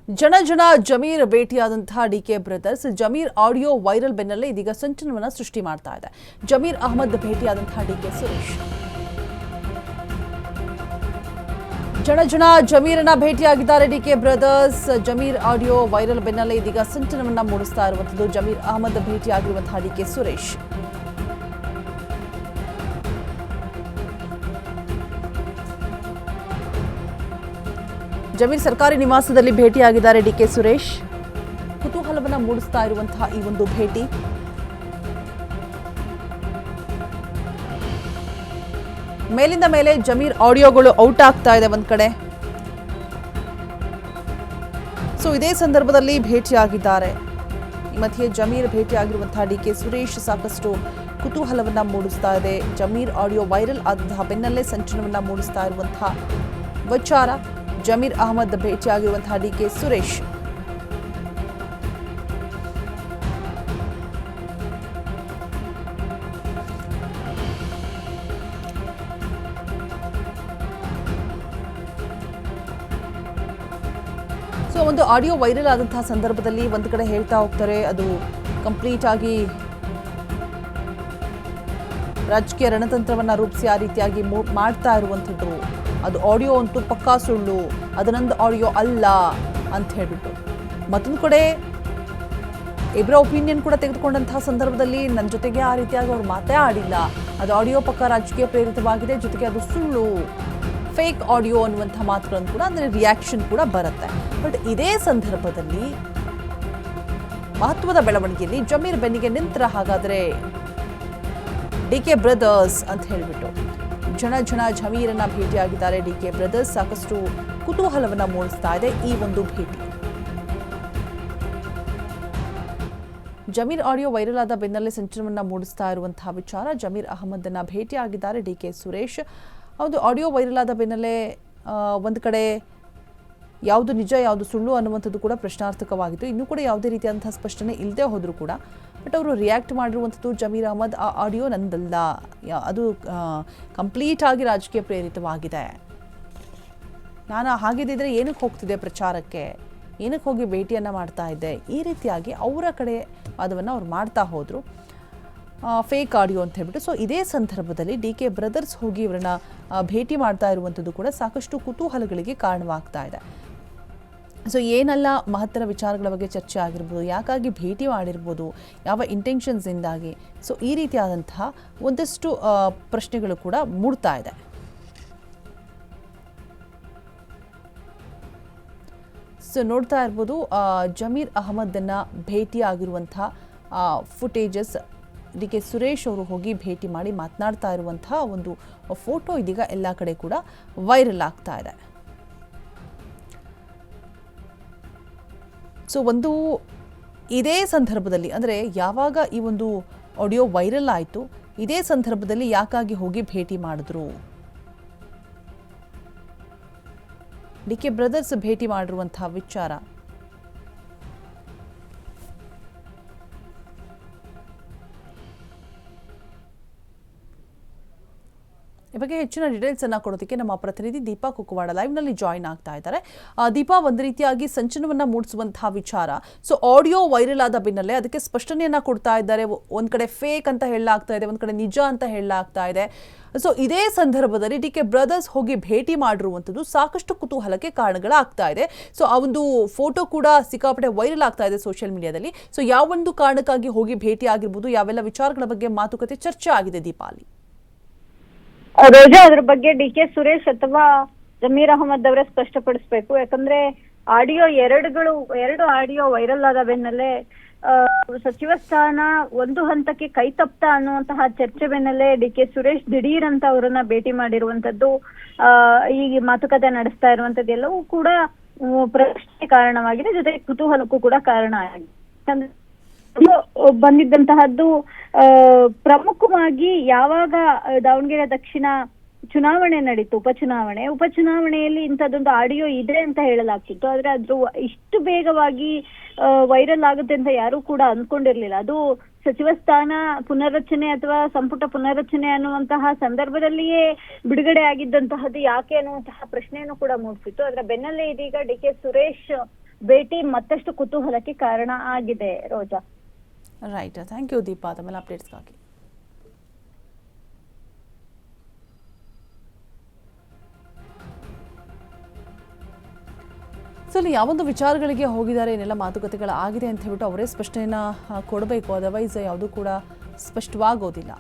ಜನ ಜಮೀರ್ ಭೇಟಿಯಾದಂತಹ DK brothers Zameer audio viral ಬೆನ್ನಲ್ಲೇ ಇದೀಗ ಸಂಚಲನವನ್ನ ಸೃಷ್ಟಿ ಮಾಡ್ತಾ ಇದೆ. ಜಮೀರ್ ಅಹಮದ್ ಭೇಟಿಯಾದಂತಹ ಡಿಕೆ ಸುರೇಶ್ ಜನ ಜಮೀರನ್ನ ಭೇಟಿಯಾಗಿದ್ದಾರೆ. DK brothers Zameer audio viral ಬೆನ್ನಲ್ಲೇ ಇದೀಗ ಸಂಚಲನವನ್ನ ಮೂಡಿಸ್ತಾ ಇರುವಂತದ್ದು. ಜಮೀರ್ ಅಹಮದ್ ಭೇಟಿಯಾಗಿರುವಂತಹ ಡಿಕೆ ಸುರೇಶ್ ಜಮೀರ್ ಸರ್ಕಾರಿ ನಿವಾಸದಲ್ಲಿ ಭೇಟಿಯಾಗಿದ್ದಾರೆ. ಡಿಕೆ ಸುರೇಶ್ ಕುತೂಹಲವನ್ನ ಮೂಡಿಸ್ತಾ ಇರುವಂತಹ ಈ ಒಂದು ಭೇಟಿ ಮೇಲಿಂದ ಮೇಲೆ ಜಮೀರ್ ಆಡಿಯೋಗಳು ಔಟ್ ಆಗ್ತಾ ಇದೆ ಒಂದ್ ಕಡೆ. ಸೊ ಇದೇ ಸಂದರ್ಭದಲ್ಲಿ ಭೇಟಿಯಾಗಿದ್ದಾರೆ. ಈ ಮಧ್ಯೆ ಜಮೀರ್ ಭೇಟಿಯಾಗಿರುವಂತಹ ಡಿಕೆ ಸುರೇಶ್ ಸಾಕಷ್ಟು ಕುತೂಹಲವನ್ನ ಮೂಡಿಸ್ತಾ ಇದೆ. ಜಮೀರ್ ಆಡಿಯೋ ವೈರಲ್ ಆದಂತಹ ಬೆನ್ನಲ್ಲೇ ಸಂಚಲನವನ್ನ ಮೂಡಿಸ್ತಾ ಇರುವಂತಹ ವಿಚಾರ ಜಮೀರ್ ಅಹಮದ್ ಭೇಟಿಯಾಗಿರುವಂತಹ ಡಿಕೆ ಸುರೇಶ್. ಸೊ ಒಂದು ಆಡಿಯೋ ವೈರಲ್ ಆದಂತಹ ಸಂದರ್ಭದಲ್ಲಿ ಒಂದು ಕಡೆ ಹೇಳ್ತಾ ಹೋಗ್ತಾರೆ ಅದು ಕಂಪ್ಲೀಟ್ ಆಗಿ ರಾಜಕೀಯ ರಣತಂತ್ರವನ್ನ ರೂಪಿಸಿ ಆ ರೀತಿಯಾಗಿ ಮಾಡ್ತಾ ಇರುವಂಥದ್ದು. ಅದು ಆಡಿಯೋ ಅಂತೂ ಪಕ್ಕಾ ಸುಳ್ಳು, ಅದು ನಂದು ಆಡಿಯೋ ಅಲ್ಲ ಅಂತ ಹೇಳ್ಬಿಟ್ಟು ಮತ್ತೊಂದು ಕಡೆ ಇಬ್ಬರ ಒಪಿನಿಯನ್ ಕೂಡ ತೆಗೆದುಕೊಂಡಂತಹ ಸಂದರ್ಭದಲ್ಲಿ ನನ್ನ ಜೊತೆಗೆ ಆ ರೀತಿಯಾಗಿ ಅವ್ರು ಮಾತೇ ಆಡಿಲ್ಲ, ಅದು ಆಡಿಯೋ ಪಕ್ಕ ರಾಜಕೀಯ ಪ್ರೇರಿತವಾಗಿದೆ, ಜೊತೆಗೆ ಅದು ಸುಳ್ಳು ಫೇಕ್ ಆಡಿಯೋ ಅನ್ನುವಂಥ ಮಾತುಗಳನ್ನು ಕೂಡ ಅಂದರೆ ರಿಯಾಕ್ಷನ್ ಕೂಡ ಬರುತ್ತೆ. ಬಟ್ ಇದೇ ಸಂದರ್ಭದಲ್ಲಿ ಮಹತ್ವದ ಬೆಳವಣಿಗೆಯಲ್ಲಿ ಜಮೀರ್ ಬೆನ್ನಿಗೆ ನಿಂತರ ಹಾಗಾದರೆ ಡಿಕೆ ಬ್ರದರ್ಸ್ ಅಂತ ಹೇಳಿಬಿಟ್ಟು ಜನ ಜಮೀರನ್ನ ಭೇಟಿಯಾಗಿದ್ದಾರೆ. ಡಿಕೆ ಬ್ರದರ್ಸ್ ಸಾಕಷ್ಟು ಕುತೂಹಲವನ್ನ ಮೂಡಿಸ್ತಾ ಇದೆ ಈ ಒಂದು ಭೇಟಿ. ಜಮೀರ್ ಆಡಿಯೋ ವೈರಲ್ ಆದ ಬೆನ್ನಲ್ಲೇ ಸಂಚಲನವನ್ನ ಮೂಡಿಸ್ತಾ ಇರುವಂತಹ ವಿಚಾರ ಜಮೀರ್ ಅಹಮದನ್ನ ಭೇಟಿಯಾಗಿದ್ದಾರೆ ಡಿಕೆ ಸುರೇಶ್. ಹೌದು, ಆಡಿಯೋ ವೈರಲ್ ಆದ ಬೆನ್ನಲ್ಲೇ ಒಂದು ಕಡೆ ಯಾವುದು ನಿಜ ಯಾವುದು ಸುಳ್ಳು ಅನ್ನುವಂಥದ್ದು ಕೂಡ ಪ್ರಶ್ನಾರ್ಥಕವಾಗಿತ್ತು. ಇನ್ನೂ ಕೂಡ ಯಾವುದೇ ರೀತಿಯಾದಂತಹ ಸ್ಪಷ್ಟನೆ ಇಲ್ಲದೆ ಹೋದರೂ ಕೂಡ ಬಟ್ ಅವರು ರಿಯಾಕ್ಟ್ ಮಾಡಿರುವಂಥದ್ದು ಜಮೀರ್ ಅಹಮದ್ ಆ ಆಡಿಯೋ ನಂದಲ್ಲ, ಅದು ಕಂಪ್ಲೀಟ್ ಆಗಿ ರಾಜಕೀಯ ಪ್ರೇರಿತವಾಗಿದೆ, ನಾನು ಹಾಗಿದ್ದಿದ್ರೆ ಏನಕ್ಕೆ ಹೋಗ್ತಿದ್ದೆ ಪ್ರಚಾರಕ್ಕೆ, ಏನಕ್ಕೆ ಹೋಗಿ ಭೇಟಿಯನ್ನು ಮಾಡ್ತಾ ಇದ್ದೆ, ಈ ರೀತಿಯಾಗಿ ಅವರ ಕಡೆ ವಾದವನ್ನು ಅವ್ರು ಮಾಡ್ತಾ ಹೋದರು ಫೇಕ್ ಆಡಿಯೋ ಅಂತ ಹೇಳ್ಬಿಟ್ಟು. ಸೊ ಇದೇ ಸಂದರ್ಭದಲ್ಲಿ ಡಿಕೆ ಬ್ರದರ್ಸ್ ಹೋಗಿ ಇವರನ್ನ ಭೇಟಿ ಮಾಡ್ತಾ ಇರುವಂಥದ್ದು ಕೂಡ ಸಾಕಷ್ಟು ಕುತೂಹಲಗಳಿಗೆ ಕಾರಣವಾಗ್ತಾ ಇದೆ. ಸೊ ಏನೆಲ್ಲ ಮಹತ್ತರ ವಿಚಾರಗಳ ಬಗ್ಗೆ ಚರ್ಚೆ ಆಗಿರ್ಬೋದು, ಯಾಕಾಗಿ ಭೇಟಿ ಮಾಡಿರ್ಬೋದು, ಯಾವ ಇಂಟೆನ್ಷನ್ಸಿಂದಾಗಿ, ಸೊ ಈ ರೀತಿಯಾದಂತಹ ಒಂದಷ್ಟು ಪ್ರಶ್ನೆಗಳು ಕೂಡ ಮೂಡ್ತಾ ಇದೆ. ಸೊ ನೋಡ್ತಾ ಇರ್ಬೋದು ಜಮೀರ್ ಅಹಮದನ್ನ ಭೇಟಿ ಆಗಿರುವಂತಹ ಫುಟೇಜಸ್ ಡಿಕೆ ಸುರೇಶ್ ಅವರು ಹೋಗಿ ಭೇಟಿ ಮಾಡಿ ಮಾತನಾಡ್ತಾ ಇರುವಂತಹ ಒಂದು ಫೋಟೋ ಇದೀಗ ಎಲ್ಲ ಕಡೆ ಕೂಡ ವೈರಲ್ ಆಗ್ತಾ ಇದೆ. ಸೊ ಒಂದು ಇದೇ ಸಂದರ್ಭದಲ್ಲಿ ಅಂದರೆ ಯಾವಾಗ ಈ ಒಂದು ಆಡಿಯೋ ವೈರಲ್ ಆಯಿತು ಇದೇ ಸಂದರ್ಭದಲ್ಲಿ ಯಾಕಾಗಿ ಹೋಗಿ ಭೇಟಿ ಮಾಡಿದ್ರು, ಡಿಕೆ ಬ್ರದರ್ಸ್ ಭೇಟಿ ಮಾಡಿರುವಂತಹ ವಿಚಾರ ಈ ಬಗ್ಗೆ ಹೆಚ್ಚಿನ ಡೀಟೇಲ್ಸ್ ಅನ್ನ ಕೊಡೋದಕ್ಕೆ ನಮ್ಮ ಪ್ರತಿನಿಧಿ ದೀಪಾ ಕುಕ್ಕವಾಡ ಲೈವ್ ನಲ್ಲಿ ಜಾಯಿನ್ ಆಗ್ತಾ ಇದ್ದಾರೆ. ದೀಪಾ, ಒಂದು ರೀತಿಯಾಗಿ ಸಂಚಲನವನ್ನ ಮೂಡಿಸುವಂತಹ ವಿಚಾರ, ಸೊ ಆಡಿಯೋ ವೈರಲ್ ಆದ ಬೆನ್ನಲ್ಲೇ ಅದಕ್ಕೆ ಸ್ಪಷ್ಟನೆಯನ್ನ ಕೊಡ್ತಾ ಇದ್ದಾರೆ. ಒಂದ್ ಕಡೆ ಫೇಕ್ ಅಂತ ಹೇಳಲಾಗ್ತಾ ಇದೆ, ಒಂದ್ ಕಡೆ ನಿಜ ಅಂತ ಹೇಳಲಾಗ್ತಾ ಇದೆ. ಸೊ ಇದೇ ಸಂದರ್ಭದಲ್ಲಿ ಡಿಕೆ ಬ್ರದರ್ಸ್ ಹೋಗಿ ಭೇಟಿ ಮಾಡಿರುವಂಥದ್ದು ಸಾಕಷ್ಟು ಕುತೂಹಲಕ್ಕೆ ಕಾರಣಗಳಾಗ್ತಾ ಇದೆ. ಸೊ ಆ ಒಂದು ಫೋಟೋ ಕೂಡ ಸಿಕ್ಕಾಪಟ್ಟೆ ವೈರಲ್ ಆಗ್ತಾ ಇದೆ ಸೋಷಿಯಲ್ ಮೀಡಿಯಾದಲ್ಲಿ. ಸೊ ಯಾವೊಂದು ಕಾರಣಕ್ಕಾಗಿ ಹೋಗಿ ಭೇಟಿ ಆಗಿರ್ಬೋದು, ಯಾವೆಲ್ಲ ವಿಚಾರಗಳ ಬಗ್ಗೆ ಮಾತುಕತೆ ಚರ್ಚೆ ಆಗಿದೆ ದೀಪಾಲಿ? ರೋಜಾ, ಅದ್ರ ಬಗ್ಗೆ ಡಿಕೆ ಸುರೇಶ್ ಅಥವಾ ಜಮೀರ್ ಅಹಮದ್ ಅವರೇ ಸ್ಪಷ್ಟಪಡಿಸ್ಬೇಕು. ಯಾಕಂದ್ರೆ ಎರಡು ಆಡಿಯೋ ವೈರಲ್ ಆದ ಬೆನ್ನಲ್ಲೇ ಸಚಿವ ಸ್ಥಾನ ಒಂದು ಹಂತಕ್ಕೆ ಕೈ ತಪ್ತಾ ಅನ್ನುವಂತಹ ಚರ್ಚೆ ಬೆನ್ನಲ್ಲೇ ಡಿಕೆ ಸುರೇಶ್ ದಿಢೀರ್ ಅಂತ ಅವರನ್ನ ಭೇಟಿ ಮಾಡಿರುವಂತದ್ದು, ಈ ಮಾತುಕತೆ ನಡೆಸ್ತಾ ಇರುವಂತದ್ದು ಎಲ್ಲವೂ ಕೂಡ ಪ್ರಶ್ನೆ ಕಾರಣವಾಗಿದೆ, ಜೊತೆಗೆ ಕುತೂಹಲಕ್ಕೂ ಕೂಡ ಕಾರಣ ಆಗಿದೆ. ಬಂದಿದ್ದಂತಹದ್ದು ಪ್ರಮುಖವಾಗಿ ಯಾವಾಗ ದಾವಣಗೆರೆ ದಕ್ಷಿಣ ಚುನಾವಣೆ ನಡೀತು, ಉಪಚುನಾವಣೆಯಲ್ಲಿ ಇಂಥದ್ದೊಂದು ಆಡಿಯೋ ಇದೆ ಅಂತ ಹೇಳಲಾಗ್ತಿತ್ತು. ಆದ್ರೆ ಅದ್ರ ಇಷ್ಟು ಬೇಗವಾಗಿ ವೈರಲ್ ಆಗುತ್ತೆ ಅಂತ ಯಾರು ಕೂಡ ಅಂದ್ಕೊಂಡಿರ್ಲಿಲ್ಲ. ಅದು ಸಚಿವ ಸ್ಥಾನ ಪುನರ್ರಚನೆ ಅಥವಾ ಸಂಪುಟ ಪುನರ್ರಚನೆ ಅನ್ನುವಂತಹ ಸಂದರ್ಭದಲ್ಲಿಯೇ ಬಿಡುಗಡೆ ಆಗಿದ್ದಂತಹದ್ದು ಯಾಕೆ ಅನ್ನುವಂತಹ ಪ್ರಶ್ನೆಯನ್ನು ಕೂಡ ಮೂಡಿಸಿತ್ತು. ಅದರ ಬೆನ್ನಲ್ಲೇ ಇದೀಗ ಡಿ ಕೆ ಸುರೇಶ್ ಭೇಟಿ ಮತ್ತಷ್ಟು ಕುತೂಹಲಕ್ಕೆ ಕಾರಣ ಆಗಿದೆ ರೋಜಾ. ರೈಟ್, ಥ್ಯಾಂಕ್ ಯು ದೀಪಾ ತಮ್ಮೆಲ್ಲ ಅಪ್ಡೇಟ್ಸ್ಗಾಗಿ. ಸೊ ಅಲ್ಲಿ ಯಾವೊಂದು ವಿಚಾರಗಳಿಗೆ ಹೋಗಿದ್ದಾರೆ, ಏನೆಲ್ಲ ಮಾತುಕತೆಗಳಾಗಿದೆ ಅಂತ ಹೇಳ್ಬಿಟ್ಟು ಅವರೇ ಸ್ಪಷ್ಟನೆಯನ್ನು ಕೊಡಬೇಕು, ಅದರ್ವೈಸ್ ಯಾವುದೂ ಕೂಡ ಸ್ಪಷ್ಟವಾಗೋದಿಲ್ಲ.